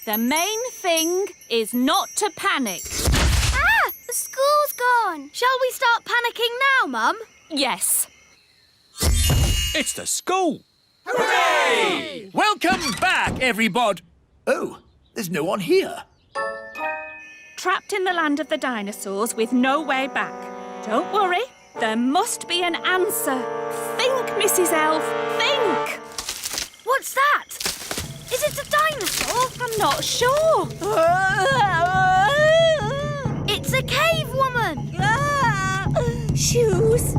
The main thing is not to panic. Ah! The school's gone. Shall we start panicking now, Mum? Yes. It's the school. Hooray! Welcome back, everybody. Oh, there's no one here. Trapped in the land of the dinosaurs with no way back. Don't worry, there must be an answer. Think, Mrs. Elf, think! What's that? Is it a dinosaur? I'm not sure. It's a cave woman. Shoes.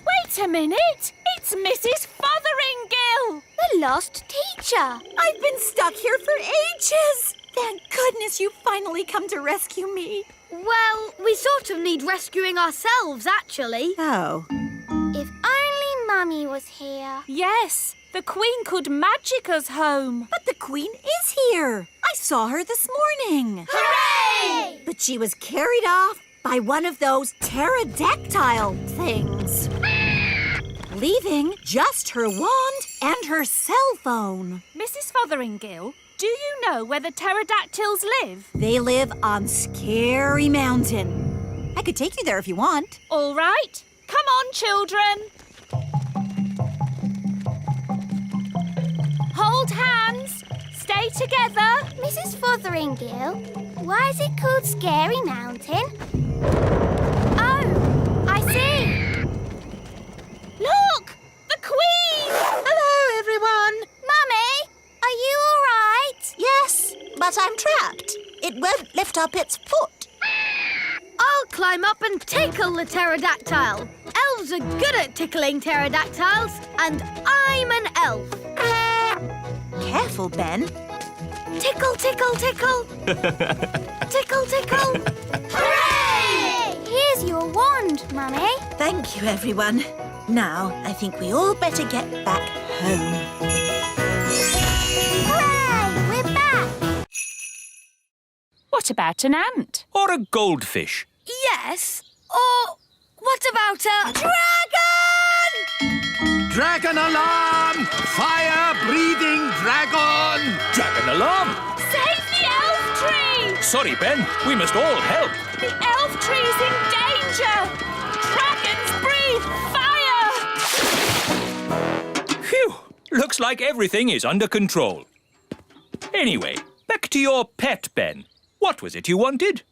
Wait a minute. It's Mrs. Fotheringill. The lost teacher. I've been stuck here for ages. Thank goodness you finally come to rescue me. Well, we sort of need rescuing ourselves, actually. Oh. If only Mummy was here. Yes, the Queen could magic us home. But the Queen is here. I saw her this morning. Hooray! But she was carried off by one of those pterodactyl things, leaving just her wand and her cell phone. Mrs. Fotheringill, do you know where the pterodactyls live? They live on Scary Mountain. I could take you there if you want. All right. Come on, children. Hold hands. Stay together. Mrs. Fotheringill, why is it called Scary Mountain? Oh, I see. Look! The Queen! Hello, everyone. Mummy, are you all right? Yes, but I'm trapped. It won't lift up its foot. I'll climb up and tickle the pterodactyl. Elves are good at tickling pterodactyls, and I'm an elf. Careful, Ben. Tickle, tickle, tickle. Tickle, tickle. Hooray! Here's your wand, Mummy. Thank you, everyone. Now, I think we all better get back home. Hooray! We're back. What about an ant? Or a goldfish. Yes. Or what about a dragon? Dragon alarm! Fire-breathing dragon! Dragon alarm! Save the elf tree! Sorry, Ben. We must all help. The elf tree's in danger! Dragons breathe fire! Phew! Looks like everything is under control. Anyway, back to your pet, Ben. What was it you wanted?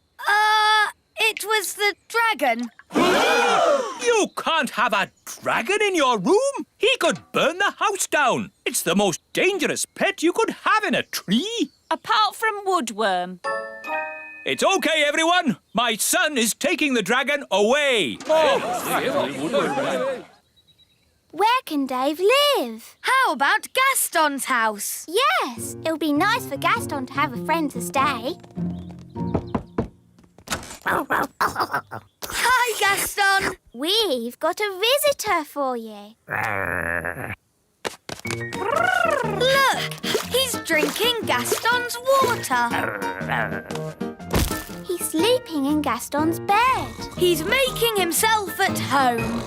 It was the dragon. You can't have a dragon in your room. He could burn the house down. It's the most dangerous pet you could have in a tree. Apart from Woodworm. It's okay, everyone. My son is taking the dragon away. Where can Dave live? How about Gaston's house? Yes, it would be nice for Gaston to have a friend to stay. Hi, Gaston. We've got a visitor for you. Look, he's drinking Gaston's water. He's sleeping in Gaston's bed. He's making himself at home.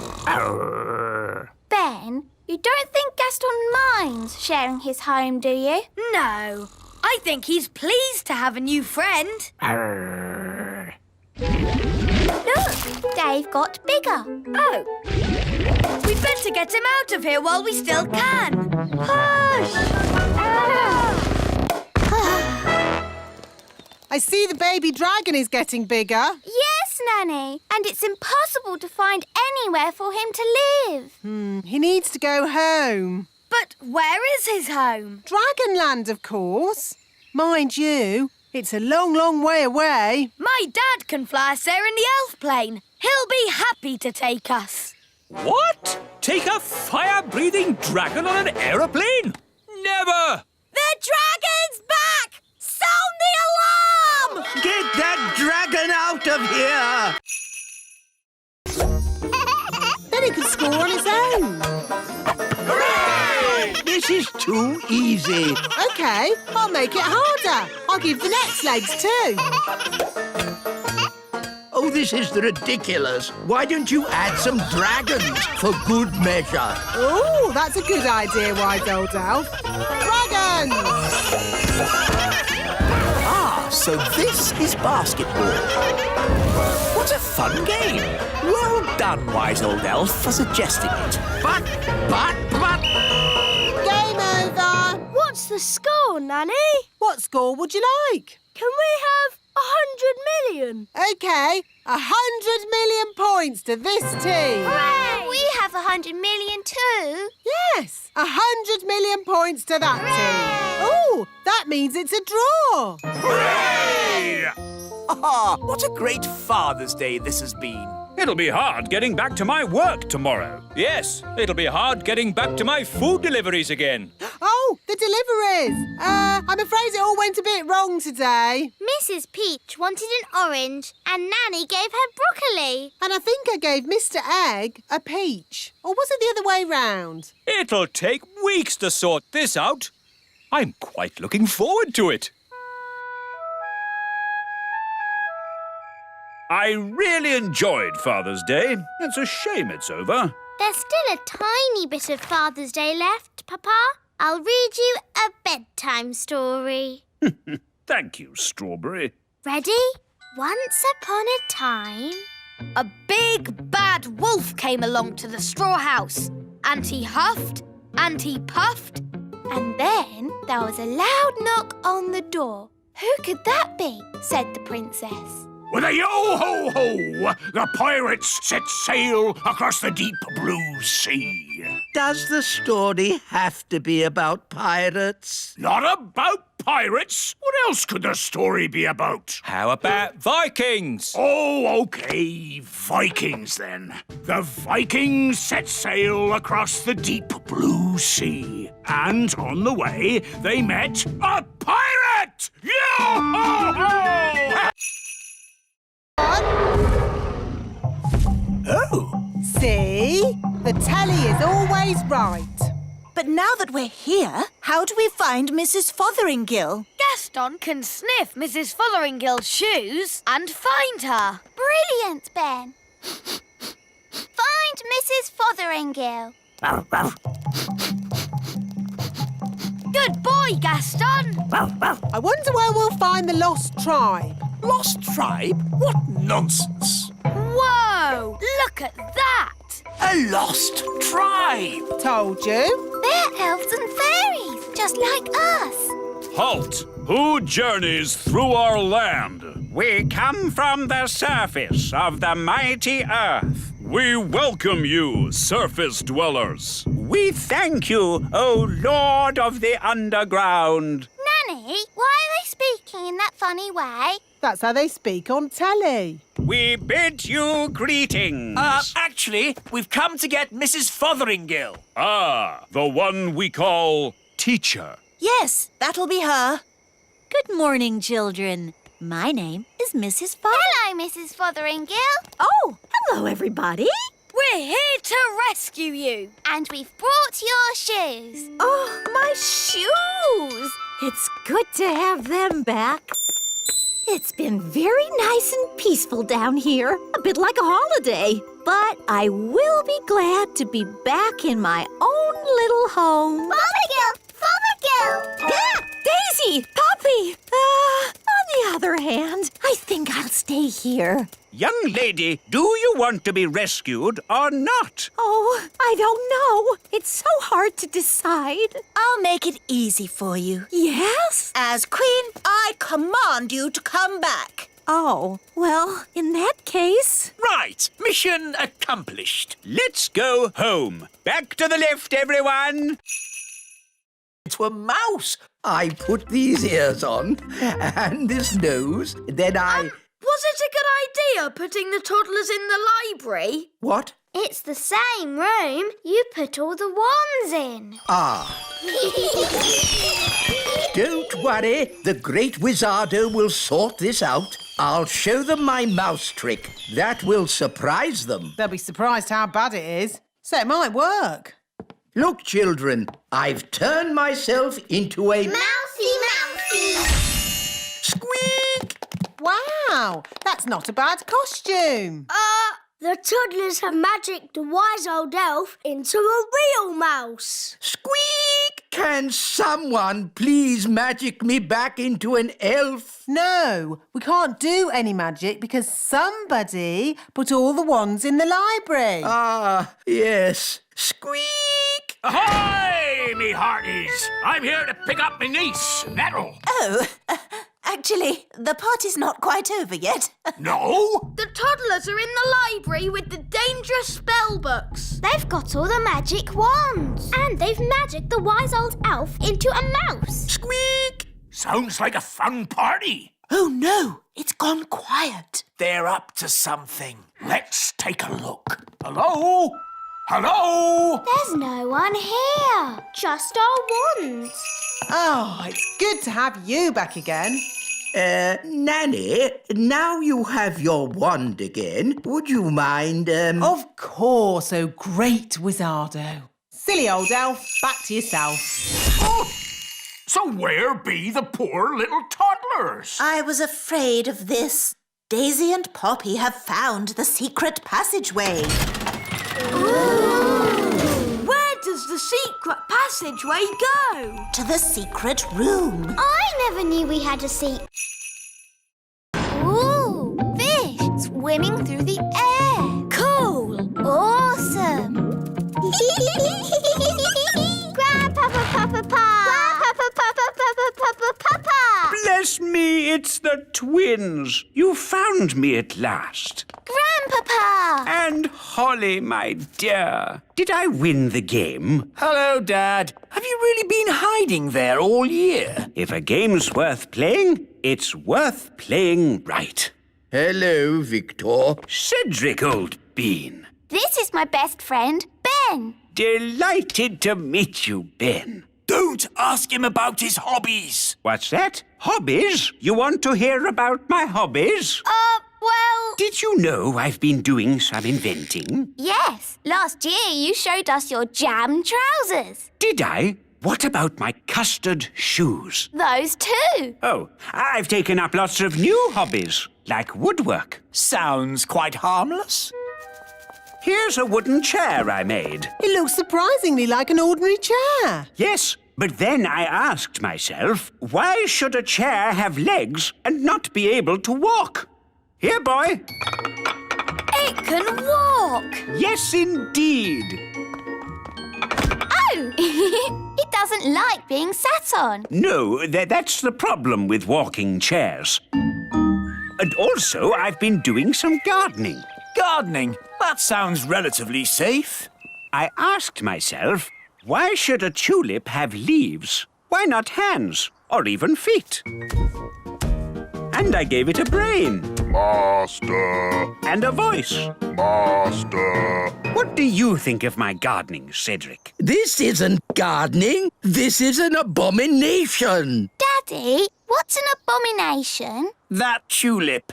Ben, you don't think Gaston minds sharing his home, do you? No. I think he's pleased to have a new friend. Look, Dave got bigger. Oh. We'd better get him out of here while we still can. Hush! I see the baby dragon is getting bigger. Yes, Nanny. And it's impossible to find anywhere for him to live. He needs to go home. But where is his home? Dragonland, of course. Mind you, it's a long, long way away. My dad can fly us there in the elf plane. He'll be happy to take us. What? Take a fire-breathing dragon on an aeroplane? Never! The dragon's back! Sound the alarm! Get that dragon out of here! Then he can score on his own. Hooray! This is too easy. OK, I'll make it harder. I'll give the next legs too. Oh, this is ridiculous. Why don't you add some dragons for good measure? Oh, that's a good idea, Wise Old Elf. Dragons! So this is basketball. What a fun game. Well done, wise old elf, for suggesting it. But... Game over. What's the score, Nanny? What score would you like? Can we have 100 million? OK, 100 million points to this team. Hooray! We have 100 million too. Yes, 100 million points to that team. Oh, that means it's a draw. Hooray! Ah, what a great Father's Day this has been. It'll be hard getting back to my work tomorrow. Yes, it'll be hard getting back to my food deliveries again. Oh, the deliveries. I'm afraid it all went a bit wrong today. Mrs. Peach wanted an orange and Nanny gave her broccoli. And I think I gave Mr. Egg a peach. Or was it the other way round? It'll take weeks to sort this out. I'm quite looking forward to it. I really enjoyed Father's Day. It's a shame it's over. There's still a tiny bit of Father's Day left, Papa. I'll read you a bedtime story. Thank you, Strawberry. Ready? Once upon a time, a big bad wolf came along to the straw house, and he huffed and he puffed, and then there was a loud knock on the door. Who could that be? Said the princess. With a yo-ho-ho, the pirates set sail across the deep blue sea. Does the story have to be about pirates? Not about pirates. What else could the story be about? How about Vikings? Oh, OK, Vikings then. The Vikings set sail across the deep blue sea. And on the way, they met a pirate! Yo-ho-ho! Oh! See? The telly is always right. But now that we're here, how do we find Mrs. Fotheringill? Gaston can sniff Mrs. Fotheringill's shoes and find her. Brilliant, Ben. Find Mrs. Fotheringill. Good boy, Gaston. I wonder where we'll find the lost tribe. Lost tribe? What nonsense! Whoa! Look at that! A lost tribe! Told you. They're elves and fairies, just like us. Halt! Who journeys through our land? We come from the surface of the mighty earth. We welcome you, surface dwellers. We thank you, O Lord of the Underground. Nanny, why are they speaking in that funny way? That's how they speak on telly. We bid you greetings. Actually, we've come to get Mrs. Fotheringill. Ah, the one we call teacher. Yes, that'll be her. Good morning, children. My name is Mrs. Hello, Mrs. Fotheringill. Oh, hello, everybody. We're here to rescue you. And we've brought your shoes. Oh, my shoes. It's good to have them back. It's been very nice and peaceful down here, a bit like a holiday. But I will be glad to be back in my own little home. Fothergill! Fothergill! Yeah, Daisy! Poppy! On the other hand, I think I'll stay here. Young lady, do you want to be rescued or not? Oh, I don't know. It's so hard to decide. I'll make it easy for you. Yes? As Queen, I command you to come back. Oh, well, in that case... Right, mission accomplished. Let's go home. Back to the left, everyone. To a mouse. I put these ears on and this nose, then I... Was it a good idea putting the toddlers in the library? What? It's the same room. You put all the wands in. Ah. Don't worry, the great Wizardo will sort this out. I'll show them my mouse trick. That will surprise them. They'll be surprised how bad it is. So it might work. Look, children, I've turned myself into a... Mousy! Squeak! Wow, that's not a bad costume. The toddlers have magicked the wise old elf into a real mouse. Squeak! Can someone please magic me back into an elf? No, we can't do any magic because somebody put all the wands in the library. Ah, yes. Squeak! Ahoy, me hearties! I'm here to pick up me niece, Nettle. Oh, actually, the party's not quite over yet. No? The toddlers are in the library with the dangerous spell books. They've got all the magic wands. And they've magicked the wise old elf into a mouse. Squeak! Sounds like a fun party. Oh, no, it's gone quiet. They're up to something. Let's take a look. Hello? Hello? There's no one here. Just our wands. Oh, it's good to have you back again. Nanny, now you have your wand again. Would you mind, Of course, oh great Wizardo. Silly old elf, back to yourself. Oh, so where be the poor little toddlers? I was afraid of this. Daisy and Poppy have found the secret passageway. Where does the secret passageway go? To the secret room. I never knew we had a secret. Ooh, fish swimming through the air. Cool. Awesome. Grandpapa, Papa, Papa. Grandpapa, Papa, Papa. Bless me, it's the twins. You found me at last. Grandpapa. And Holly, my dear. Did I win the game? Hello, Dad. Have you really been hiding there all year? If a game's worth playing, it's worth playing right. hello, Victor. Cedric, old bean. This is my best friend, Ben. Delighted to meet you, Ben. Don't ask him about his hobbies. What's that? Hobbies? You want to hear about my hobbies? Well, Did you know I've been doing some inventing? yes. Last year you showed us your jam trousers. Did I? What about my custard shoes? Those too. Oh, I've taken up lots of new hobbies, like woodwork. Sounds quite harmless. Here's a wooden chair I made. It looks surprisingly like an ordinary chair. Yes, but then I asked myself, why should a chair have legs and not be able to walk? Here, boy. It can walk. Yes, indeed. Oh, it doesn't like being sat on. No, that's the problem with walking chairs. And also, I've been doing some gardening. Gardening? That sounds relatively safe. I asked myself, why should a tulip have leaves? Why not hands or even feet? And I gave it a brain. Master, And a voice. master. What do you think of my gardening, Cedric? This isn't gardening. This is an abomination. Daddy, what's an abomination? That tulip.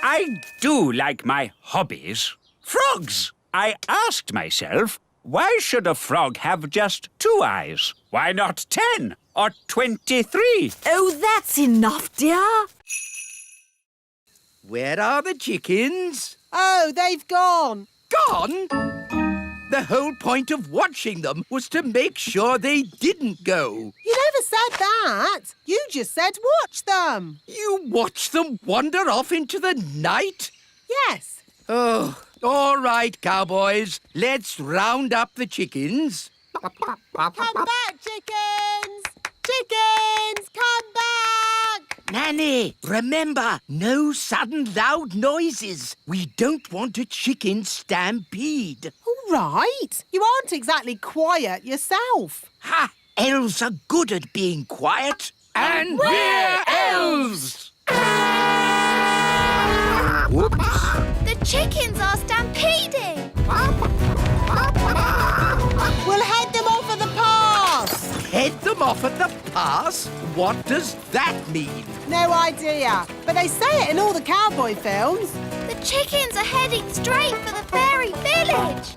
I do like my hobbies. Frogs! I asked myself, why should a frog have just 2 eyes? Why not 10 or 23? Oh, that's enough, dear. Where are the chickens? Oh, they've gone. Gone? The whole point of watching them was to make sure they didn't go. You never said that. You just said watch them. You watched them wander off into the night? Yes. Oh, all right, cowboys. Let's round up the chickens. Come back, chickens! Chickens, come back! Nanny, remember, no sudden loud noises. We don't want a chicken stampede. All right. You aren't exactly quiet yourself. Ha! Elves are good at being quiet. And we're elves! Whoops. The chickens are stampeding. We'll head them off at the pass. Head them off at the pass? What does that mean? No idea. But they say it in all the cowboy films. The chickens are heading straight for the fairy village.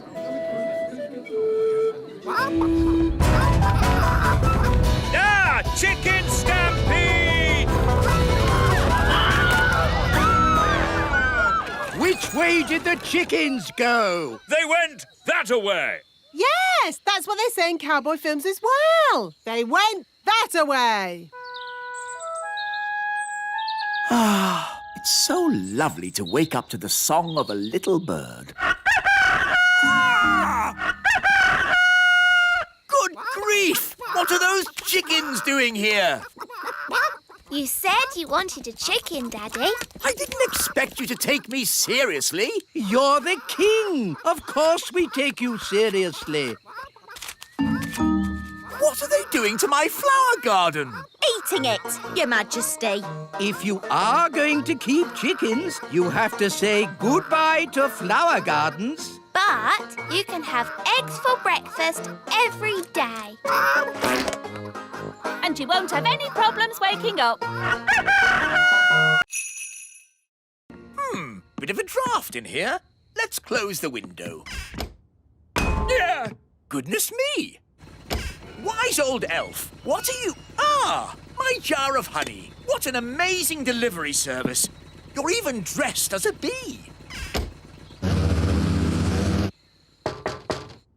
Ah, chicken stampede! Which way did the chickens go? They went that away. Yes, that's what they say in cowboy films as well. They went that away. Ah, it's so lovely to wake up to the song of a little bird. Good grief! What are those chickens doing here? You said you wanted a chicken, Daddy. I didn't expect you to take me seriously. You're the king. Of course we take you seriously. What are they doing to my flower garden? Eating it, Your Majesty. If you are going to keep chickens, you have to say goodbye to flower gardens. But you can have eggs for breakfast every day. And you won't have any problems waking up. Bit of a draft in here. Let's close the window. Yeah, goodness me. Wise old elf, what are you... Ah, my jar of honey. What an amazing delivery service. You're even dressed as a bee.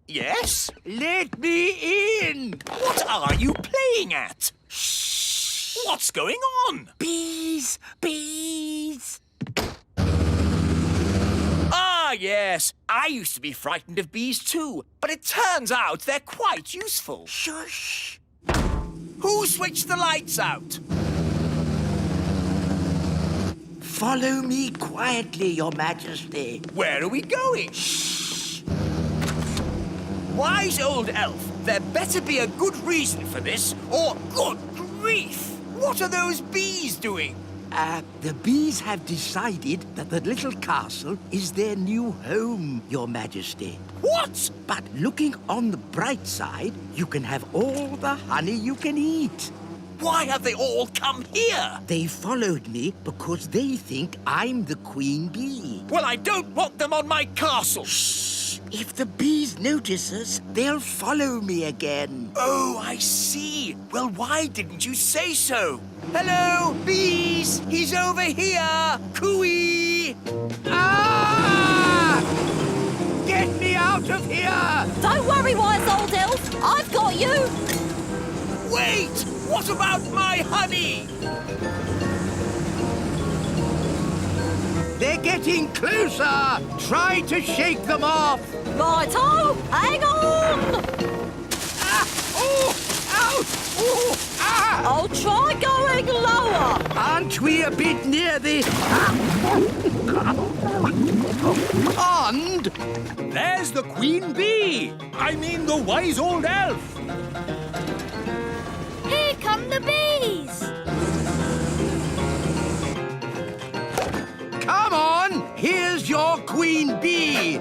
Yes? Let me in. What are you playing at? Shh! What's going on? Bees, bees. Ah, yes. I used to be frightened of bees too, but it turns out they're quite useful. Shush. Who switched the lights out? Follow me quietly, Your Majesty. Where are we going? Shh! Wise old elf, there better be a good reason for this, or good grief! What are those bees doing? The bees have decided that the little castle is their new home, Your Majesty. What? But looking on the bright side, you can have all the honey you can eat. Why have they all come here? They followed me because they think I'm the queen bee. Well, I don't want them on my castle. Shh! If the bees notice us, they'll follow me again. Oh, I see. Well, why didn't you say so? Hello, bees! He's over here! Cooey! Ah! Get me out of here! Don't worry, wise old elf. I've got you. Wait! What about my honey? They're getting closer! Try to shake them off! Right-o, hang on. Ah! Oh! Ouch! Oh! Ah! I'll try going lower. Aren't we a bit near the... pond? There's the queen bee. I mean the wise old elf. Here come the bees. Come on! Here's your queen bee!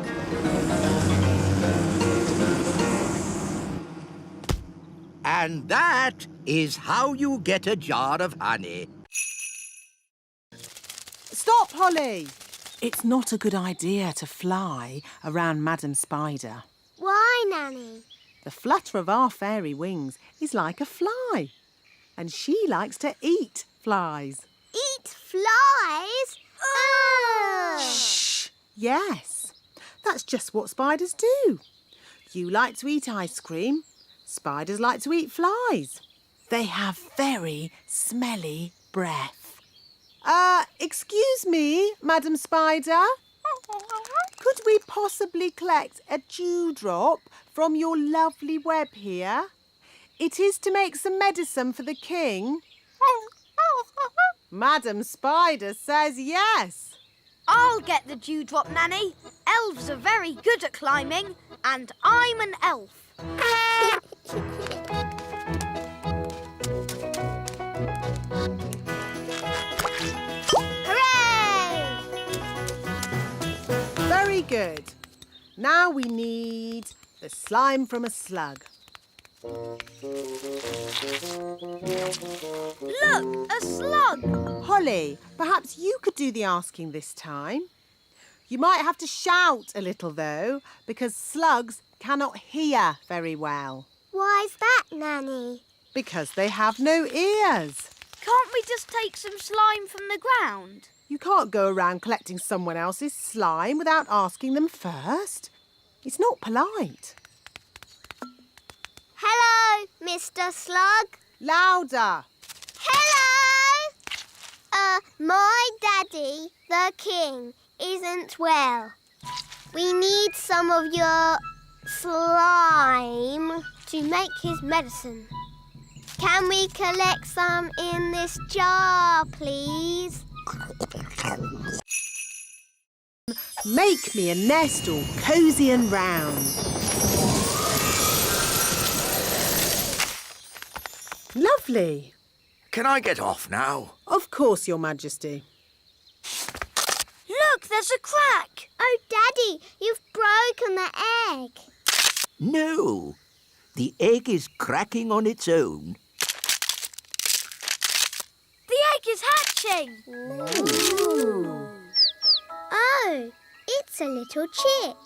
And that is how you get a jar of honey. Stop, Holly. It's not a good idea to fly around Madam Spider. Why, Nanny? The flutter of our fairy wings is like a fly. And she likes to eat flies. Eat flies? Ugh! Shh! Yes, that's just what spiders do. You like to eat ice cream. Spiders like to eat flies. They have very smelly breath. Excuse me, Madam Spider. Could we possibly collect a dewdrop from your lovely web here? It is to make some medicine for the king. Madam Spider says yes. I'll get the dewdrop, Nanny. Elves are very good at climbing, and I'm an elf. Hooray! Very good. Now we need the slime from a slug. Look, a slug. Holly, perhaps you could do the asking this time. You might have to shout a little, though, because slugs cannot hear very well. Why's that, Nanny? Because they have no ears. Can't we just take some slime from the ground? You can't go around collecting someone else's slime without asking them first. It's not polite. Hello, Mr. Slug. Louder. Hello! My daddy, the king, isn't well. We need some of your slime to make his medicine. Can we collect some in this jar, please? Make me a nest all cosy and round. Lovely. Can I get off now? Of course, Your Majesty. Look, there's a crack. Oh, Daddy, you've broken the egg. No, the egg is cracking on its own. The egg is hatching. Ooh. Oh, it's a little chick.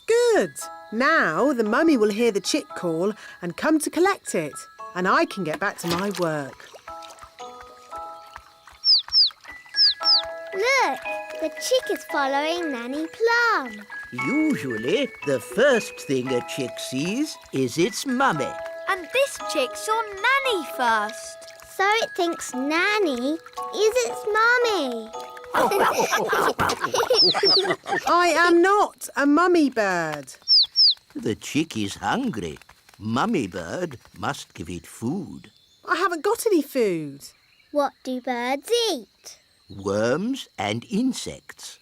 Good. Now the mummy will hear the chick call and come to collect it, and I can get back to my work. Look, the chick is following Nanny Plum. Usually, the first thing a chick sees is its mummy. And this chick saw Nanny first. So it thinks Nanny is its mummy. I am not a mummy bird. The chick is hungry. Mummy bird must give it food. I haven't got any food. What do birds eat? Worms and insects.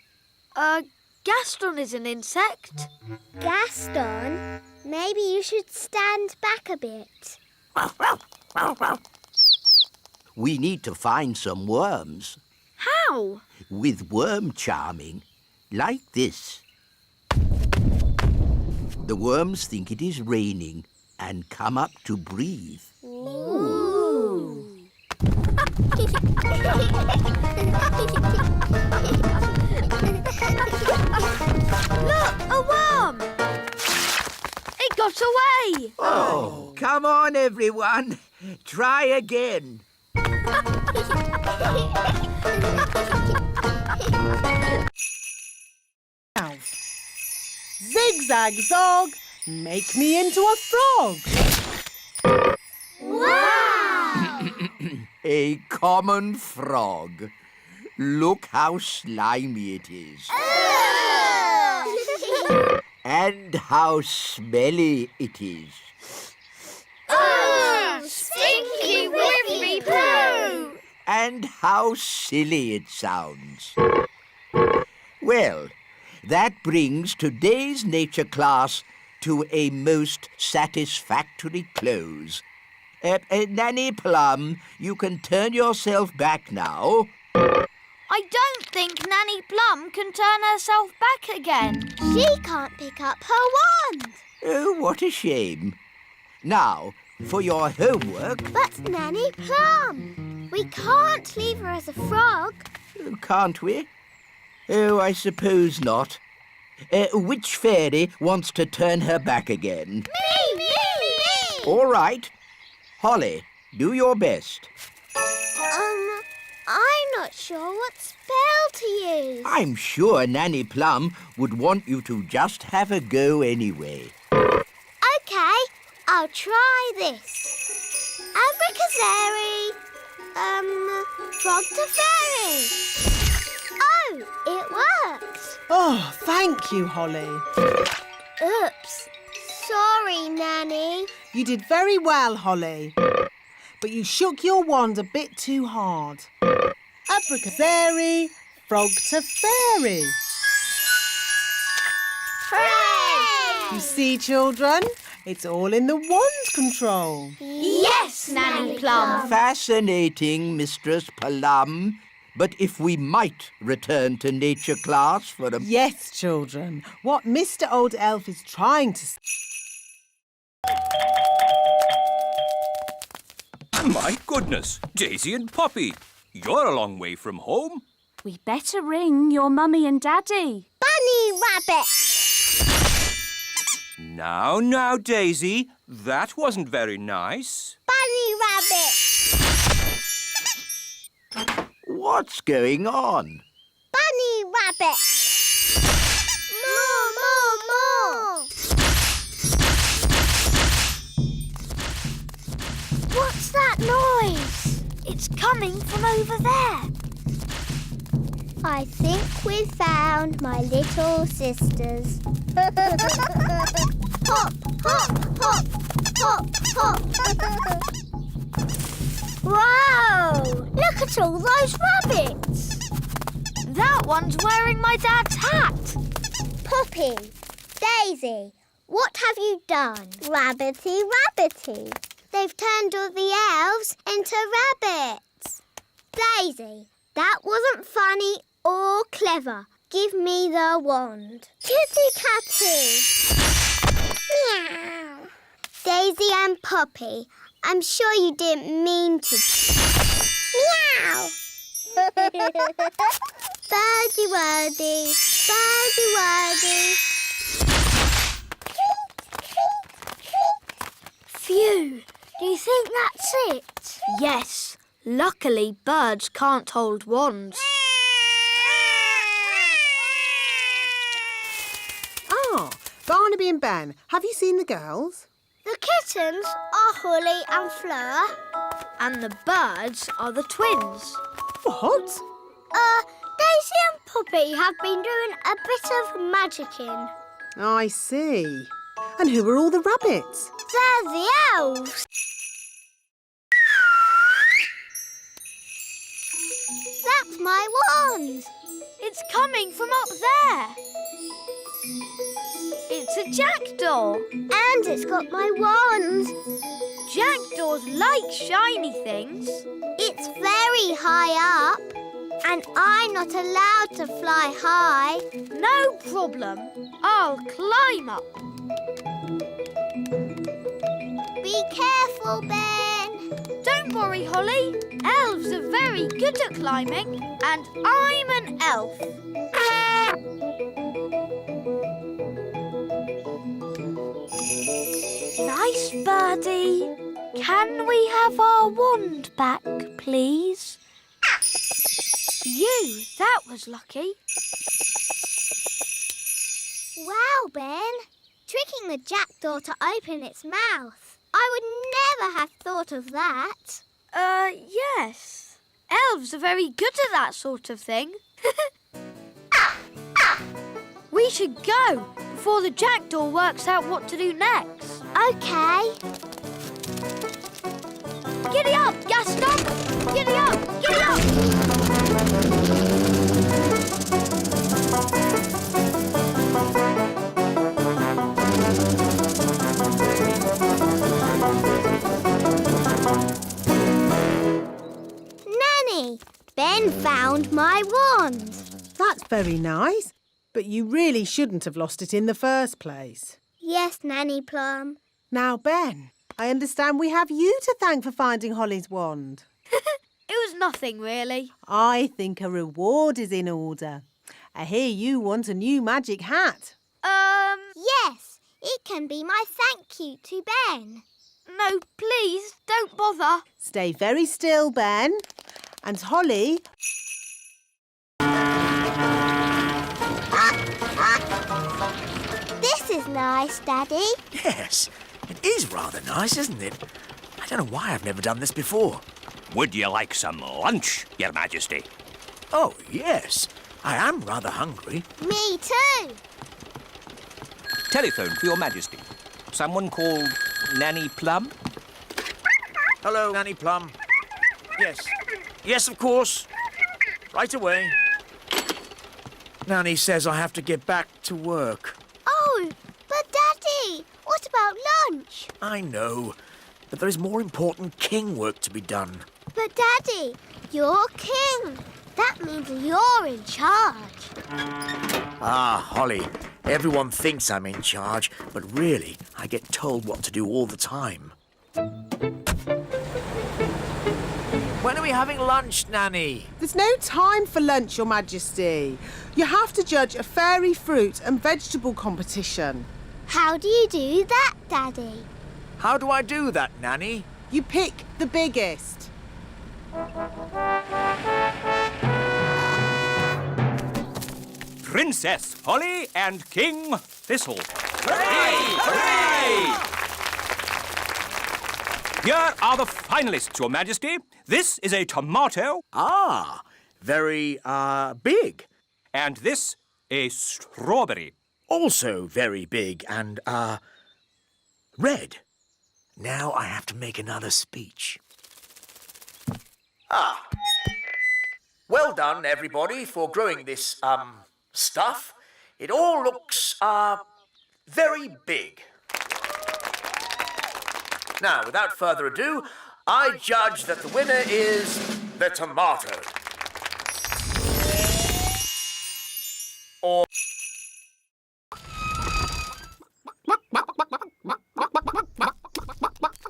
Gaston is an insect. Gaston? Maybe you should stand back a bit. We need to find some worms. How? With worm charming, like this. The worms think it is raining and come up to breathe. Ooh. Look, a worm! It got away! Oh, come on, everyone. Try again. Zigzag zog, make me into a frog. Wow! A common frog. Look how slimy it is. And how smelly it is. Stinky whiffy poo! And how silly it sounds. Well, that brings today's nature class to a most satisfactory close. Nanny Plum, you can turn yourself back now. I don't think Nanny Plum can turn herself back again. She can't pick up her wand. Oh, what a shame. Now, for your homework... But Nanny Plum, we can't leave her as a frog. Can't we? Oh, I suppose not. Which fairy wants to turn her back again? Me! All right. Holly, do your best. I'm not sure what spell to use. I'm sure Nanny Plum would want you to just have a go anyway. OK, I'll try this. Abracazeri, frog to fairy. Oh, it worked. Oh, thank you, Holly. Oops. Sorry, Nanny. You did very well, Holly. But you shook your wand a bit too hard. Abracazeri, frog to fairy. Hooray! You see, children, it's all in the wand control. Yes, Nanny Plum. Fascinating, Mistress Plum. But if we might return to nature class for a... Yes, children. What Mr. Old Elf is trying to... My goodness, Daisy and Poppy, you're a long way from home. We better ring your mummy and daddy. Bunny Rabbit. Now, Daisy, that wasn't very nice. Bunny Rabbit. What's going on? Bunny Rabbit. More. What's that noise? It's coming from over there. I think we've found my little sisters. Hop, hop, hop, hop, hop. Wow! Look at all those rabbits. That one's wearing my dad's hat. Poppy, Daisy, what have you done? Rabbity, rabbity. They've turned all the elves into rabbits. Daisy, that wasn't funny or clever. Give me the wand. Kitty Catty. Meow. Daisy and Poppy, I'm sure you didn't mean to. Meow. Birdie wordy, birdie wordy. Phew, do you think that's it? Yes. Luckily, birds can't hold wands. Ah, Barnaby and Ben, have you seen the girls? The kittens are Holly and Fleur. And the birds are the twins. What? Daisy and Poppy have been doing a bit of magicking. I see. And who are all the rabbits? They're the elves. That's my wand. It's coming from up there. It's a jackdaw. And it's got my wand. Jackdaws like shiny things. It's very high up. And I'm not allowed to fly high. No problem. I'll climb up. Be careful, Ben. Don't worry, Holly. Elves are very good at climbing, and I'm an elf. Nice birdie. Can we have our wand back, please? That was lucky. Wow, Ben. Tricking the jackdaw to open its mouth. I would never have thought of that. Yes. Elves are very good at that sort of thing. We should go before the jackdaw works out what to do next. OK. Giddy up, Gaston! Giddy up! Giddy up! Nanny, Ben found my wand. That's very nice. But you really shouldn't have lost it in the first place. Yes, Nanny Plum. Now, Ben, I understand we have you to thank for finding Holly's wand. It was nothing, really. I think a reward is in order. I hear you want a new magic hat. Yes, it can be my thank you to Ben. No, please, don't bother. Stay very still, Ben. And Holly... This is nice, Daddy. Yes, it is rather nice, isn't it? I don't know why I've never done this before. Would you like some lunch, Your Majesty? Oh, yes. I am rather hungry. Me too. Telephone for Your Majesty. Someone called Nanny Plum? Hello, Nanny Plum. Yes. Yes, of course. Right away. Nanny says I have to get back to work. Oh, but Daddy, what about lunch? I know, but there is more important king work to be done. But Daddy, you're king. That means you're in charge. Ah, Holly, everyone thinks I'm in charge, but really, I get told what to do all the time. When are we having lunch, Nanny? There's no time for lunch, Your Majesty. You have to judge a fairy fruit and vegetable competition. How do you do that, Daddy? How do I do that, Nanny? You pick the biggest. Princess Holly and King Thistle. Hooray! Hooray! Here are the finalists, Your Majesty. This is a tomato. Ah, very, big. And this, a strawberry. Also very big and, red. Now I have to make another speech. Ah. Well done, everybody, for growing this, stuff. It all looks, very big. Now, without further ado, I judge that the winner is the tomato. Or...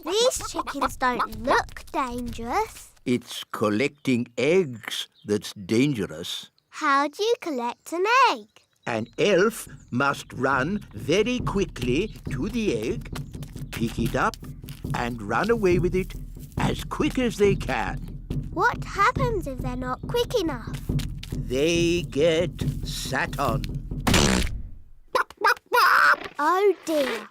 These chickens don't look dangerous. It's collecting eggs that's dangerous. How do you collect an egg? An elf must run very quickly to the egg, pick it up, and run away with it as quick as they can. What happens if they're not quick enough? They get sat on. Oh dear.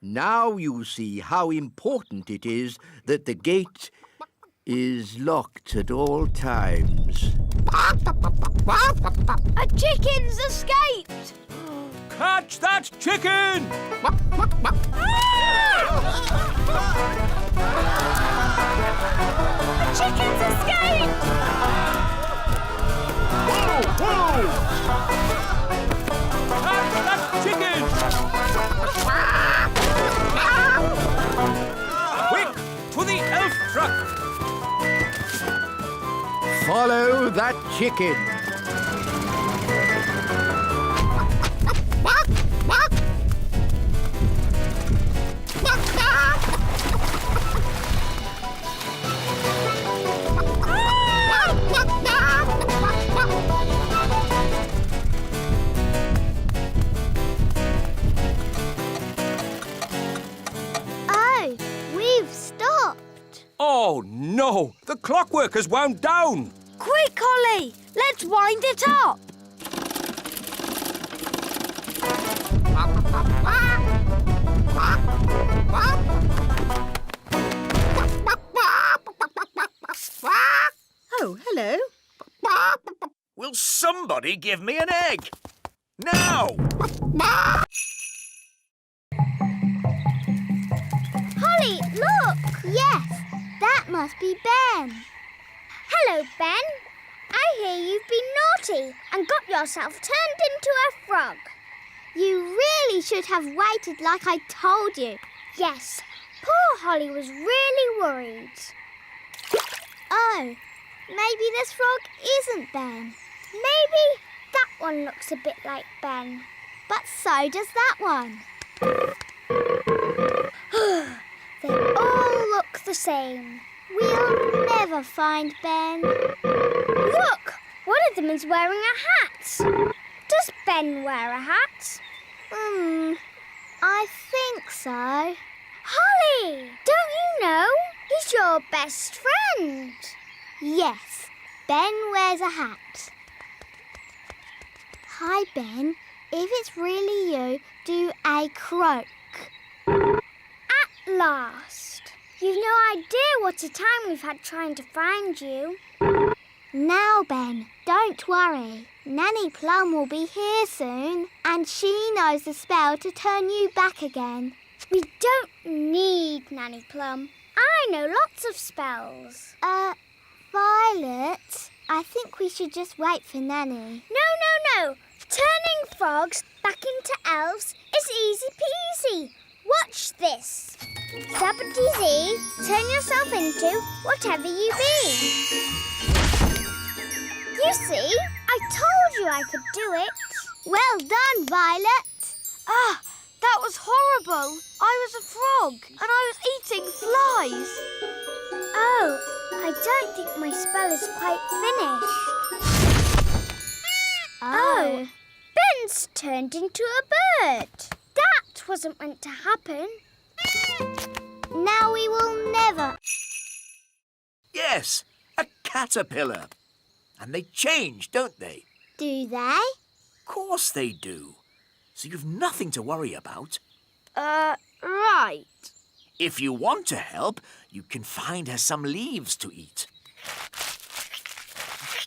Now you see how important it is that the gate is locked at all times. A chicken's escaped! Catch that chicken! The chickens escaped! Catch that chicken! Quick, to the elf truck! Follow that chicken. Oh, we've stopped. Oh, no! The clockwork has wound down! Quick, Holly! Let's wind it up! Oh, hello. Will somebody give me an egg? Now! Holly, look! Yes, that must be Ben. Hello, Ben. I hear you've been naughty and got yourself turned into a frog. You really should have waited like I told you. Yes, poor Holly was really worried. Oh, maybe this frog isn't Ben. Maybe that one looks a bit like Ben. But so does that one. They all look the same. We'll never find Ben. Look! One of them is wearing a hat. Does Ben wear a hat? I think so. Holly! Don't you know? He's your best friend. Yes, Ben wears a hat. Hi, Ben. If it's really you, do a croak. At last. You've no idea what a time we've had trying to find you. Now, Ben, don't worry. Nanny Plum will be here soon, and she knows the spell to turn you back again. We don't need Nanny Plum. I know lots of spells. Violet, I think we should just wait for Nanny. No. Turning frogs back into elves is easy peasy. Watch this. Zappity-zee, turn yourself into whatever you be. You see, I told you I could do it. Well done, Violet. Ah, that was horrible. I was a frog and I was eating flies. Oh, I don't think my spell is quite finished. Oh, Ben's turned into a bird. That wasn't meant to happen. Now we will never... Yes, a caterpillar. And they change, don't they? Do they? Of course they do. So you've nothing to worry about. Right. If you want to help, you can find her some leaves to eat.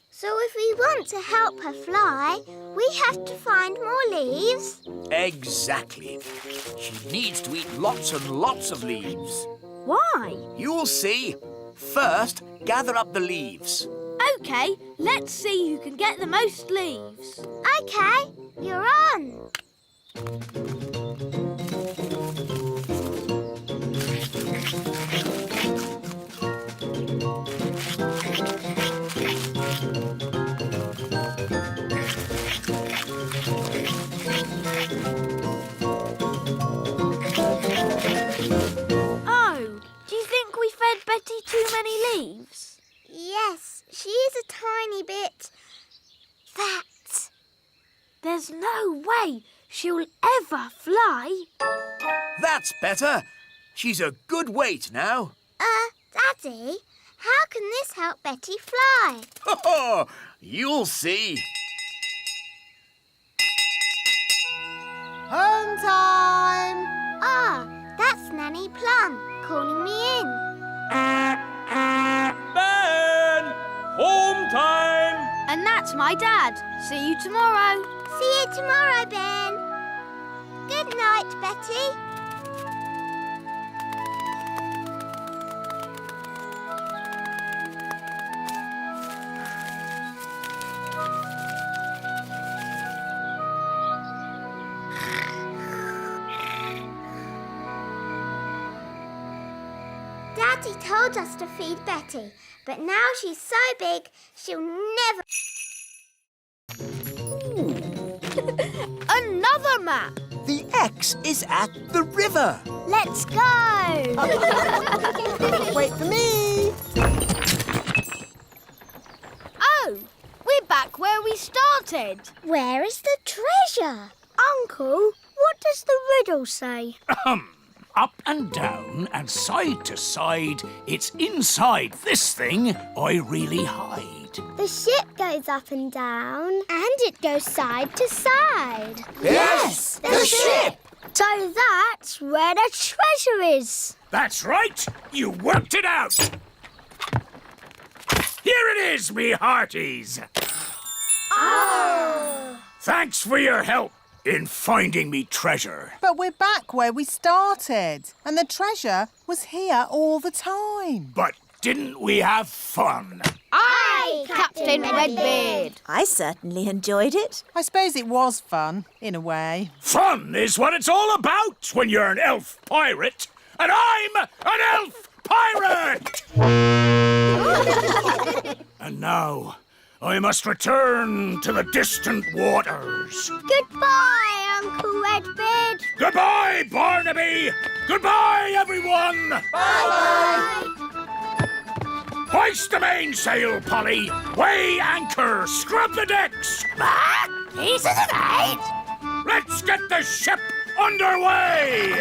So if we want to help her fly, we have to find more leaves? Exactly. She needs to eat lots and lots of leaves. Why? You'll see. First, gather up the leaves. OK, let's see who can get the most leaves. OK, you're on. Oh, do you think we fed Betty too many leaves? Yes, she is a tiny bit fat. There's no way she'll ever fly. That's better. She's a good weight now. Daddy, how can this help Betty fly? Oh, you'll see. Home time! Ah, that's Nanny Plum calling me in. Ben! Home time! And that's my dad. See you tomorrow. See you tomorrow, Ben. Good night, Betty. Daddy told us to feed Betty, but now she's so big, she'll never... Another map. The X is at the river. Let's go! Wait for me! Oh, we're back where we started. Where is the treasure? Uncle, what does the riddle say? Up and down and side to side, it's inside this thing I really hide. The ship goes up and down. And it goes side to side. Yes, the ship. So that's where the treasure is. That's right, you worked it out. Here it is, me hearties. Oh! Thanks for your help in finding me treasure. But we're back where we started, and the treasure was here all the time. But didn't we have fun? Aye, Captain Redbeard. I certainly enjoyed it. I suppose it was fun, in a way. Fun is what it's all about when you're an elf pirate, and I'm an elf pirate! And now, I must return to the distant waters. Goodbye, Uncle Redbeard. Goodbye, Barnaby! Goodbye, everyone! Bye-bye. Hoist the mainsail, Polly! Weigh anchor! Scrub the decks! Pieces of 8. Let's get the ship underway!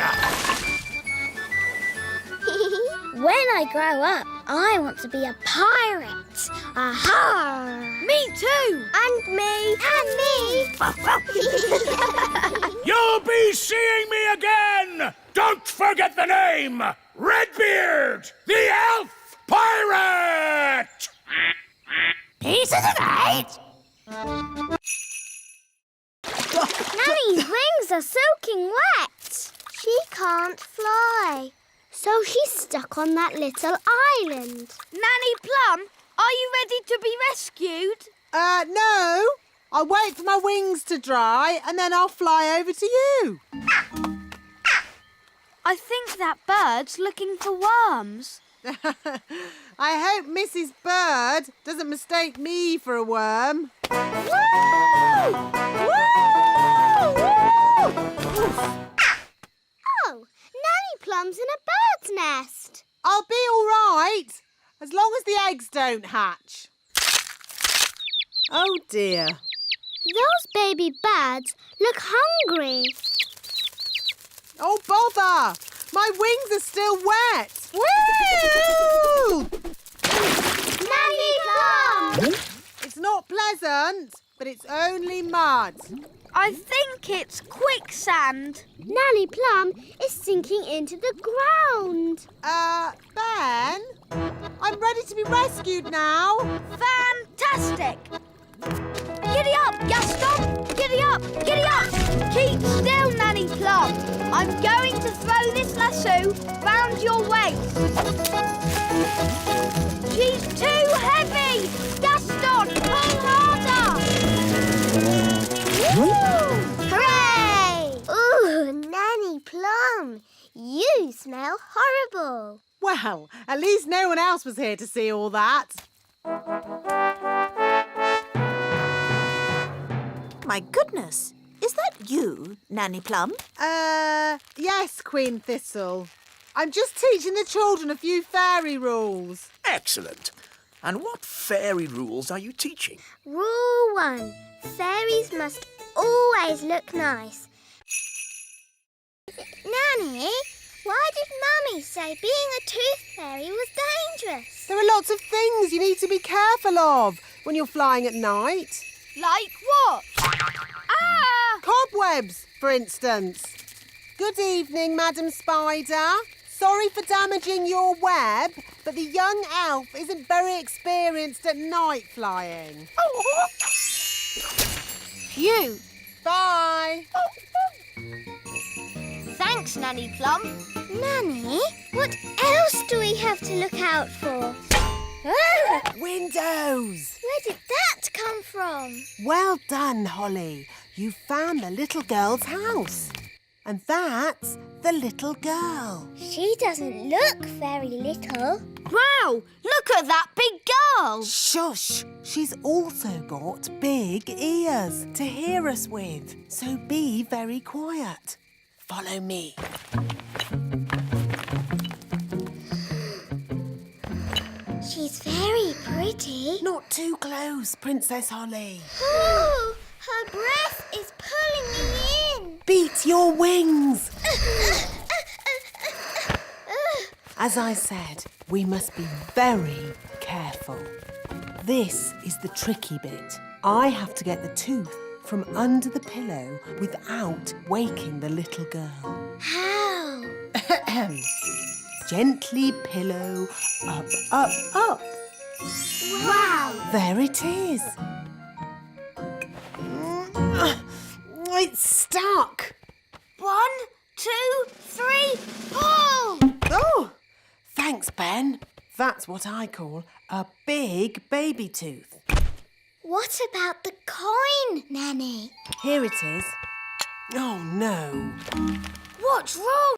When I grow up, I want to be a pirate. Aha! Me too. And me. And me. You'll be seeing me again! Don't forget the name! Redbeard, the elf pirate! Pieces of 8. Nanny's wings are soaking wet. She can't fly. So she's stuck on that little island. Nanny Plum, are you ready to be rescued? No. I'll wait for my wings to dry, and then I'll fly over to you. I think that bird's looking for worms. I hope Mrs. Bird doesn't mistake me for a worm. Woo! Woo! Oh, Nanny Plum's in a bird's nest. I'll be all right, as long as the eggs don't hatch. Oh, dear. Those baby birds look hungry. Oh, bother! My wings are still wet. Woo! Nanny Plum! It's not pleasant, but it's only mud. I think it's quicksand. Nanny Plum is sinking into the ground. Ben? I'm ready to be rescued now. Fantastic! Giddy up, Gaston! Giddy up, giddy up! Keep still, Nanny Plum. I'm going to throw this lasso round your waist. She's too heavy! Gaston, pull harder! Woo! Hooray! Ooh, Nanny Plum, you smell horrible. Well, at least no one else was here to see all that. My goodness, is that you, Nanny Plum? Yes, Queen Thistle. I'm just teaching the children a few fairy rules. Excellent. And what fairy rules are you teaching? Rule 1. Fairies must always look nice. Nanny, why did Mummy say being a tooth fairy was dangerous? There are lots of things you need to be careful of when you're flying at night. Like what? Ah! Cobwebs, for instance. Good evening, Madam Spider. Sorry for damaging your web, but the young elf isn't very experienced at night flying. Phew! Bye. Thanks, Nanny Plum. Nanny, what else do we have to look out for? Ah! Windows. Where did that come from? Well done, Holly. You found the little girl's house. And that's the little girl. She doesn't look very little. Wow! Look at that big girl! Shush! She's also got big ears to hear us with. So be very quiet. Follow me. She's very pretty. Not too close, Princess Holly. Ooh, her breath is pulling me in. Beat your wings. As I said, we must be very careful. This is the tricky bit. I have to get the tooth from under the pillow without waking the little girl. How? Gently pillow up, up, up. Wow! There it is. It's stuck. 1, 2, 3, pull! Oh, thanks, Ben. That's what I call a big baby tooth. What about the coin, Nanny? Here it is. Oh, no. What's wrong?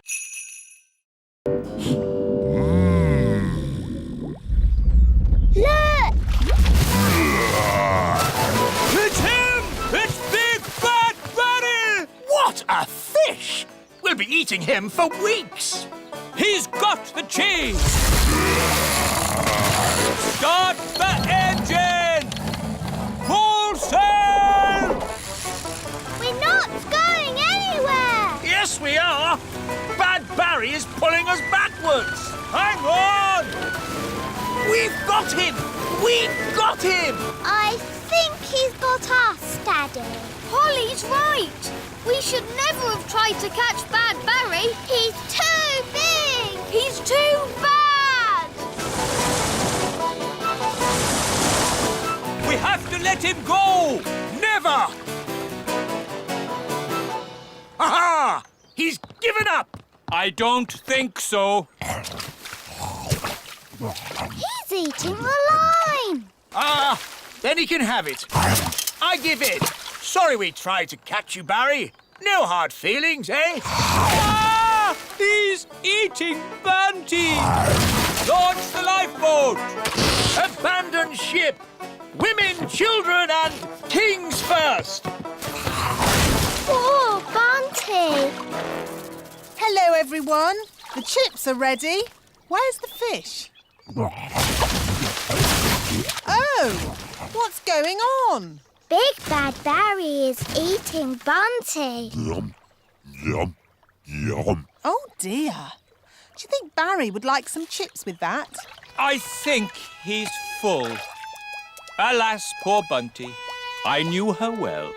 Look! It's him! It's Big Bad Barry! What a fish! We'll be eating him for weeks. He's got the cheese! Start the engine! Full sail! We're not going anywhere! Yes, we are. Bad Barry is pulling us backwards. Hang on! We've got him! We've got him! I think he's got us, Daddy. Holly's right. We should never have tried to catch Bad Barry. He's too big! He's too bad! We have to let him go! Never! Aha! He's given up! I don't think so. He's eating the line! Ah, then he can have it. I give in. Sorry we tried to catch you, Barry. No hard feelings, eh? Ah! He's eating Banty! Launch the lifeboat! Abandon ship! Women, children, and kings first! Poor Bunty! Hello, everyone. The chips are ready. Where's the fish? Oh, what's going on? Big Bad Barry is eating Bunty. Yum, yum, yum. Oh, dear. Do you think Barry would like some chips with that? I think he's full. Alas, poor Bunty. I knew her well.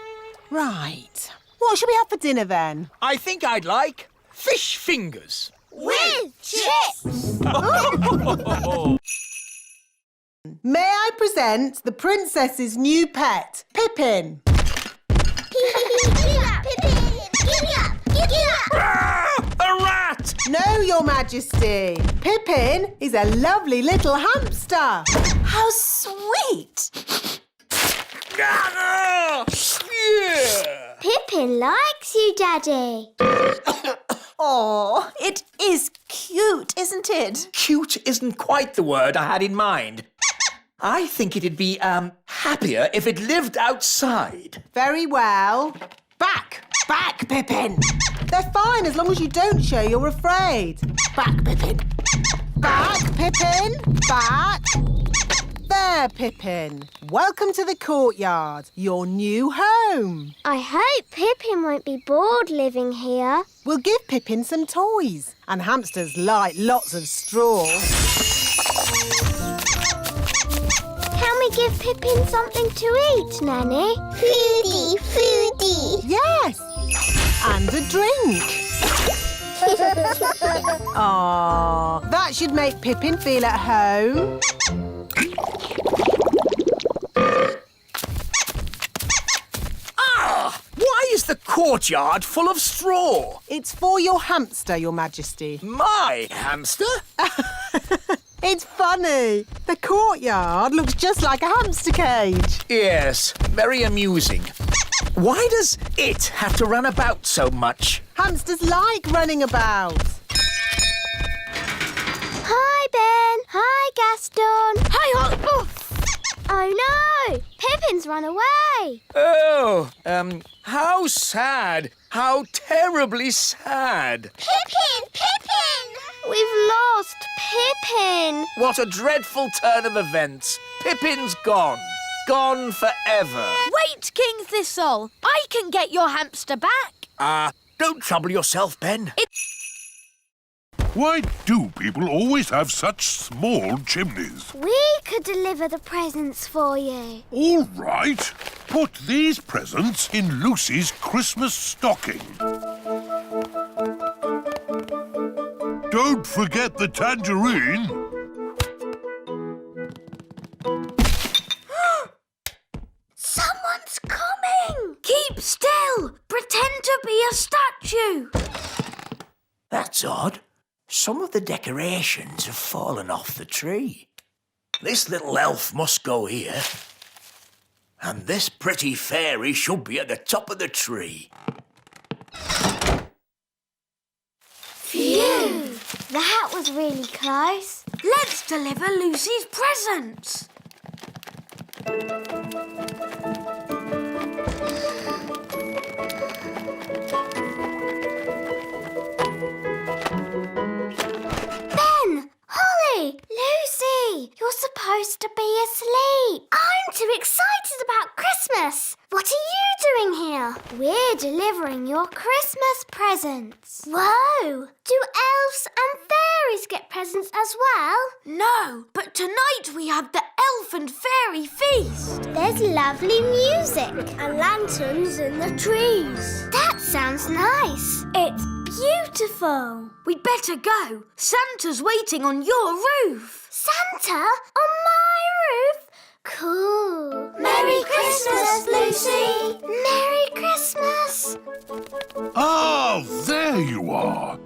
Right. What should we have for dinner then? I think I'd like fish fingers. With chips! May I present the princess's new pet, Pippin? Giddy up, Pippin! Giddy up! Giddy up! A rat! No, Your Majesty. Pippin is a lovely little hamster. How sweet! Yeah. Pippin likes you, Daddy. Oh, it is cute, isn't it? Cute isn't quite the word I had in mind. I think it'd be, happier if it lived outside. Very well. Back, Pippin. They're fine as long as you don't show you're afraid. Back, Pippin. Back, Pippin. Back. There, Pippin. Welcome to the courtyard, your new home. I hope Pippin won't be bored living here. We'll give Pippin some toys, and hamsters like lots of straw. Can we give Pippin something to eat, Nanny? Foodie, foodie. Yes, and a drink. Aww, that should make Pippin feel at home. Why is the courtyard full of straw? It's for your hamster, Your Majesty. My hamster? It's funny. The courtyard looks just like a hamster cage. Yes, very amusing. Why does it have to run about so much? Hamsters like running about. Hi, Ben. Hi, Gaston. Hi, Oh, no! Pippin's run away. Oh, how sad. How terribly sad. Pippin! Pippin! We've lost Pippin. What a dreadful turn of events. Pippin's gone. Gone forever. Wait, King Thistle. I can get your hamster back. Don't trouble yourself, Ben. Why do people always have such small chimneys? We could deliver the presents for you. All right. Put these presents in Lucy's Christmas stocking. Don't forget the tangerine. Someone's coming. Keep still. Pretend to be a statue. That's odd. Some of the decorations have fallen off the tree. This little elf must go here. And this pretty fairy should be at the top of the tree. Phew! That was really close. Let's deliver Lucy's presents. Ben! Holly! Lucy! You're supposed to be asleep. I'm too excited about Christmas. What are you doing here? We're delivering your Christmas presents. Whoa! Do elves and fairies get presents as well? No, but tonight we have the elf and fairy feast. There's lovely music and lanterns in the trees. That sounds nice. It's beautiful. We'd better go. Santa's waiting on your roof. Santa on my roof? Cool. Merry Christmas, Lucy. Merry Christmas. Ah, there you are.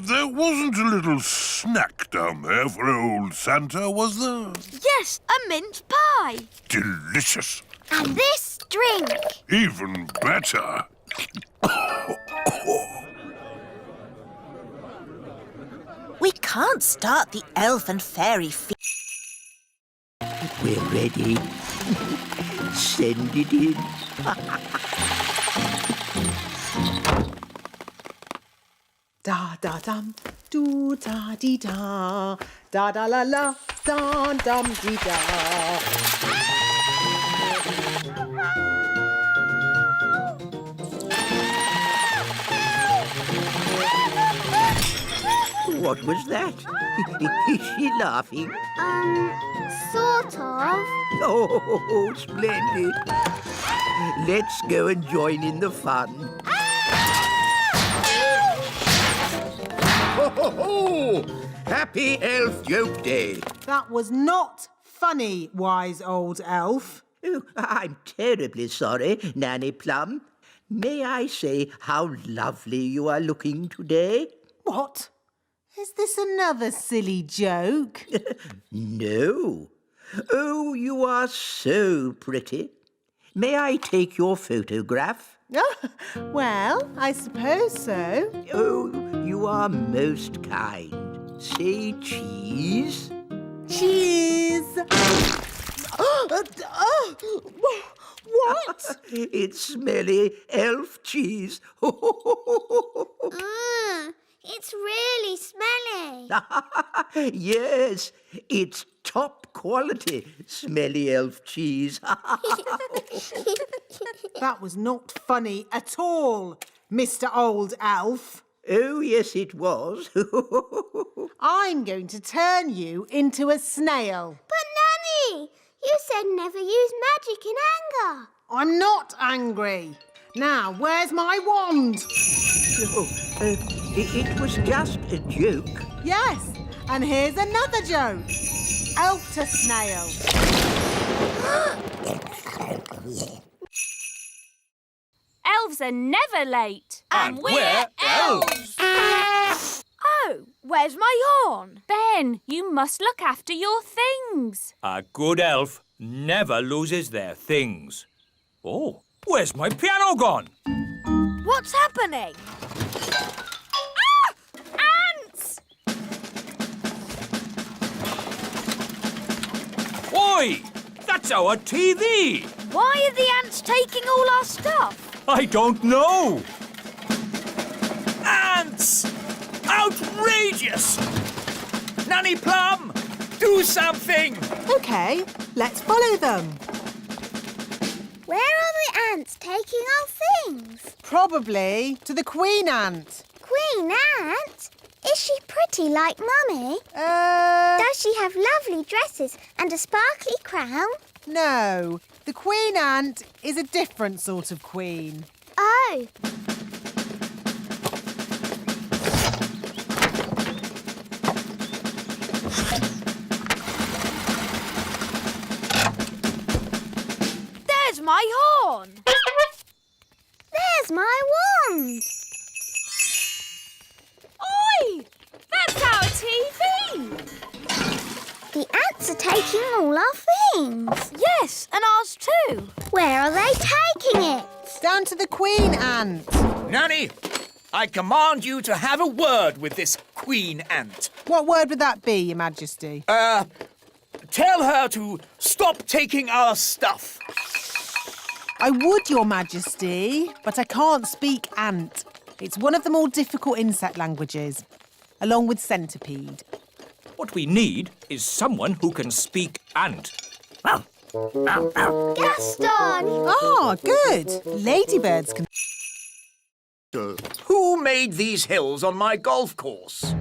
There wasn't a little snack down there for old Santa, was there? Yes, a mince pie. Delicious. And this drink. Even better. We can't start the elf and fairy feast. We're ready. Send it in. Da da dum, do da dee da, da da la la, da dum dee da. What was that? Is she laughing? Sort of. Oh, splendid. Let's go and join in the fun. Ho, ho, ho! Happy Elf Joke Day. That was not funny, wise old elf. Oh, I'm terribly sorry, Nanny Plum. May I say how lovely you are looking today? What? Is this another silly joke? No. Oh, you are so pretty. May I take your photograph? Well, I suppose so. Oh, you are most kind. Say cheese. Cheese! What? It's smelly elf cheese. It's really smelly. Yes, it's top quality smelly elf cheese. That was not funny at all, Mr. Old Elf. Oh, yes, it was. I'm going to turn you into a snail. But Nanny, you said never use magic in anger. I'm not angry. Now, where's my wand? It was just a joke. Yes, and here's another joke. Elf to snail. Elves are never late. And we're elves. Oh, where's my horn? Ben, you must look after your things. A good elf never loses their things. Oh, where's my piano gone? What's happening? Ants! Oi! That's our TV! Why are the ants taking all our stuff? I don't know. Ants! Outrageous! Nanny Plum, do something! OK, let's follow them. Where are the ants taking our things? Probably to the queen ant. Queen Ant? Is she pretty like Mummy? Uh, Does she have lovely dresses and a sparkly crown? no. The queen ant is a different sort of queen. Oh, There's my horn. there's my wand. Oi! That's our TV! The ants are taking all our things. Yes, and ours too. Where are they taking it? Down to the queen ant. Nanny, I command you to have a word with this Queen Ant. What word would that be, Your Majesty? Tell her to stop taking our stuff. I would, Your Majesty, but I can't speak ant. It's one of the more difficult insect languages, along with centipede. What we need is someone who can speak ant. Gaston! Ah, good. Ladybirds can... Who made these hills on my golf course?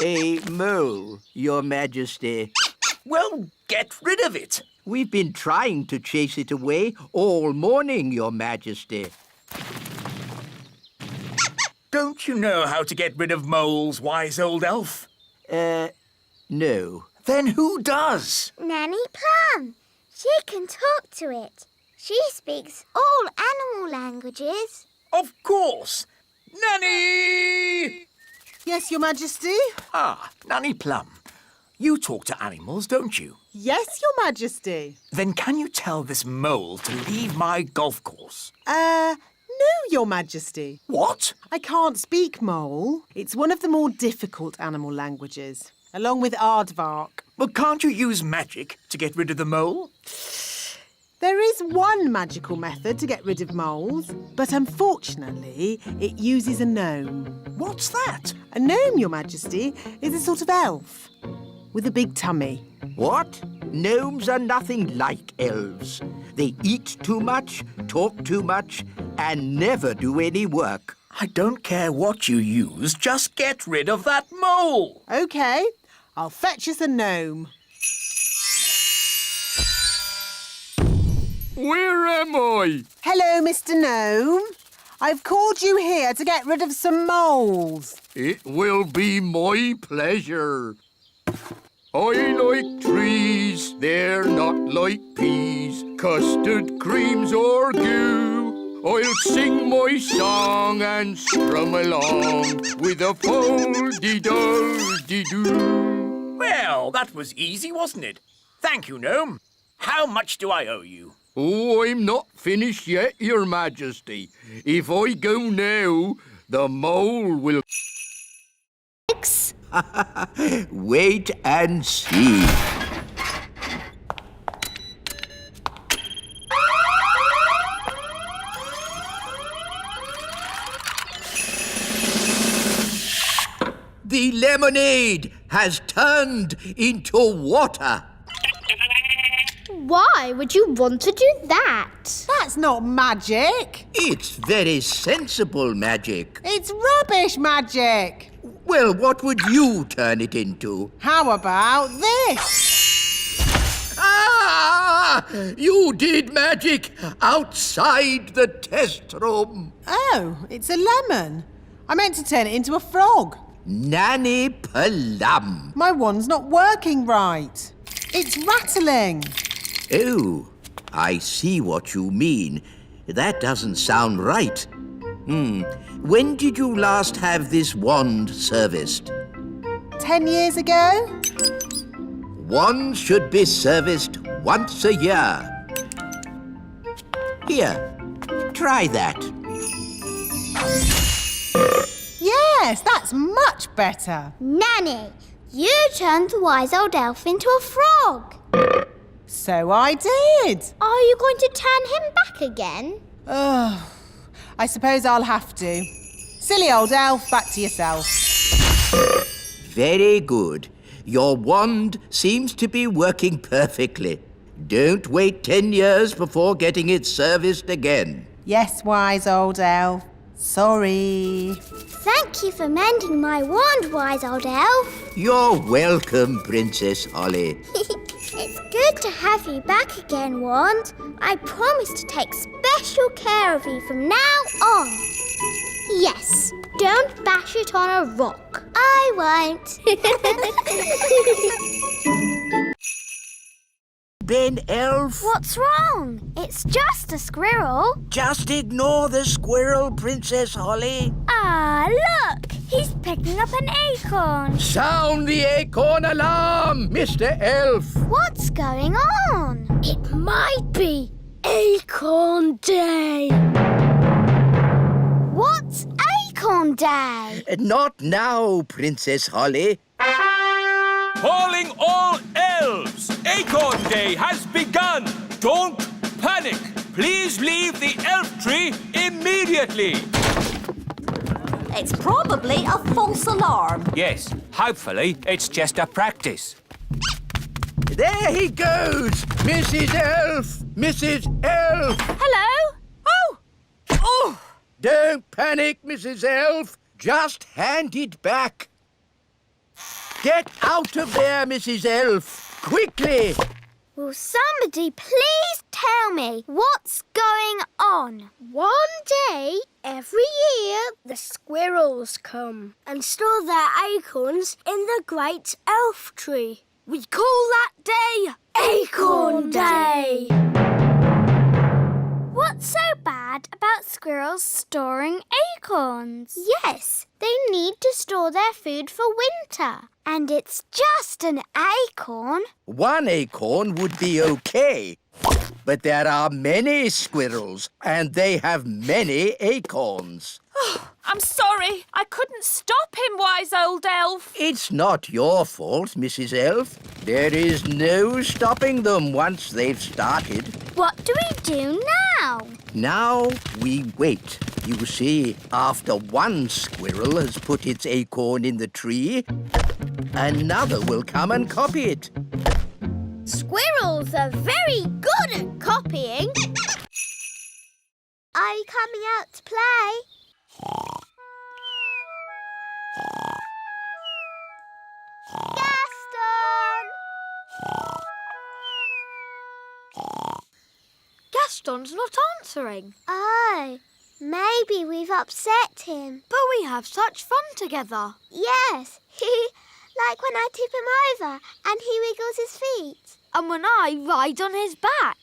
A mole, Your Majesty. Well, get rid of it. We've been trying to chase it away all morning, Your Majesty. Don't you know how to get rid of moles, wise old elf? No. Then who does? Nanny Plum. She can talk to it. She speaks all animal languages. Of course. Nanny! Yes, Your Majesty? Ah, Nanny Plum. You talk to animals, don't you? Yes, Your Majesty. Then can you tell this mole to leave my golf course? No, Your Majesty. What? I can't speak mole. It's one of the more difficult animal languages, along with aardvark. Well, can't you use magic to get rid of the mole? There is one magical method to get rid of moles, but unfortunately, it uses a gnome. What's that? A gnome, Your Majesty, is a sort of elf with a big tummy. What? Gnomes are nothing like elves. They eat too much, talk too much, and never do any work. I don't care what you use, just get rid of that mole. OK, I'll fetch us a gnome. Where am I? Hello, Mr. Gnome. I've called you here to get rid of some moles. It will be my pleasure. I like trees, they're not like peas, custard creams or goo. I'll sing my song and strum along with a fol-de-dol-de-doo. Well, that was easy, wasn't it? Thank you, Gnome. How much do I owe you? Oh, I'm not finished yet, Your Majesty. If I go now, the mole will... Wait and see. The lemonade has turned into water. Why would you want to do that? That's not magic. It's very sensible magic. It's rubbish magic. Well, what would you turn it into? How about this? Ah! You did magic outside the test room. Oh, it's a lemon. I meant to turn it into a frog. Nanny Plum. My wand's not working right. It's rattling. Oh, I see what you mean. That doesn't sound right. When did you last have this wand serviced? 10 years ago? Wands should be serviced once a year. Here, try that. Yes, that's much better. Nanny, you turned the wise old elf into a frog. So I did. Are you going to turn him back again? Ugh, I suppose I'll have to. Silly old elf, back to yourself. Very good. Your wand seems to be working perfectly. Don't wait 10 years before getting it serviced again. Yes, wise old elf. Sorry. Thank you for mending my wand, wise old elf. You're welcome, Princess Holly. It's good to have you back again, Wand. I promise to take special care of you from now on. Yes, don't bash it on a rock. I won't. Ben Elf? What's wrong? It's just a squirrel. Just ignore the squirrel, Princess Holly. Ah, look! He's picking up an acorn. Sound the acorn alarm, Mr. Elf. What's going on? It might be Acorn Day. What's Acorn Day? Not now, Princess Holly. Calling all elves! Acorn Day has begun! Don't panic! Please leave the elf tree immediately! It's probably a false alarm. Yes, hopefully it's just a practice. There he goes! Mrs. Elf! Mrs. Elf! Hello? Oh! Don't panic, Mrs. Elf. Just hand it back. Get out of there, Mrs. Elf. Quickly! Will somebody please tell me what's going on? One day, every year, the squirrels come and store their acorns in the great elf tree. We call that day Acorn Day. What's so bad about squirrels storing acorns? Yes, they need to store their food for winter. And it's just an acorn. One acorn would be okay. But there are many squirrels, and they have many acorns. I'm sorry. I couldn't stop him, wise old elf. It's not your fault, Mrs. Elf. There is no stopping them once they've started. What do we do now? Now we wait. You see, after one squirrel has put its acorn in the tree, another will come and copy it. Squirrels are very good at copying. Are you coming out to play? Gaston! Gaston's not answering. Oh, maybe we've upset him. But we have such fun together. Yes, like when I tip him over and he wiggles his feet. And when I ride on his back.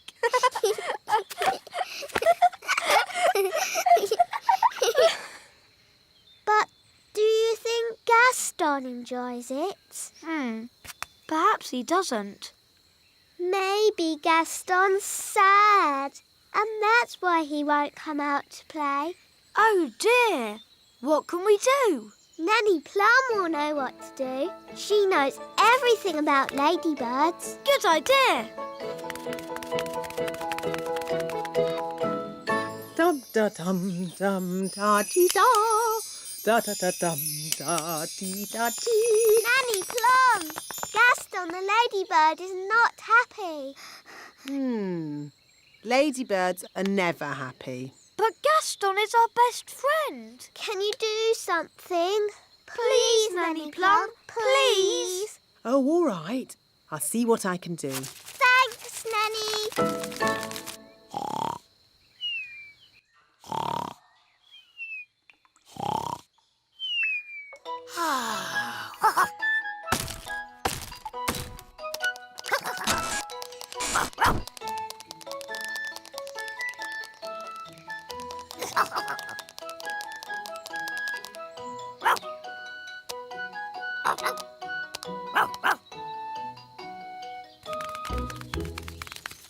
But do you think Gaston enjoys it? Perhaps he doesn't. Maybe Gaston's sad, and that's why he won't come out to play. Oh dear. What can we do? Nanny Plum will know what to do. She knows everything about ladybirds. Good idea. Dum da dum dum da dee da. Da da da dum da dee da dee. Nanny Plum! Gaston the ladybird is not happy. Ladybirds are never happy. But Gaston is our best friend. Can you do something? Please, Nanny Plum, please. Oh, all right. I'll see what I can do. Thanks, Nanny.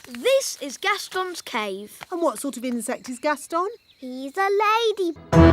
This is Gaston's cave. And what sort of insect is Gaston? He's a ladybird.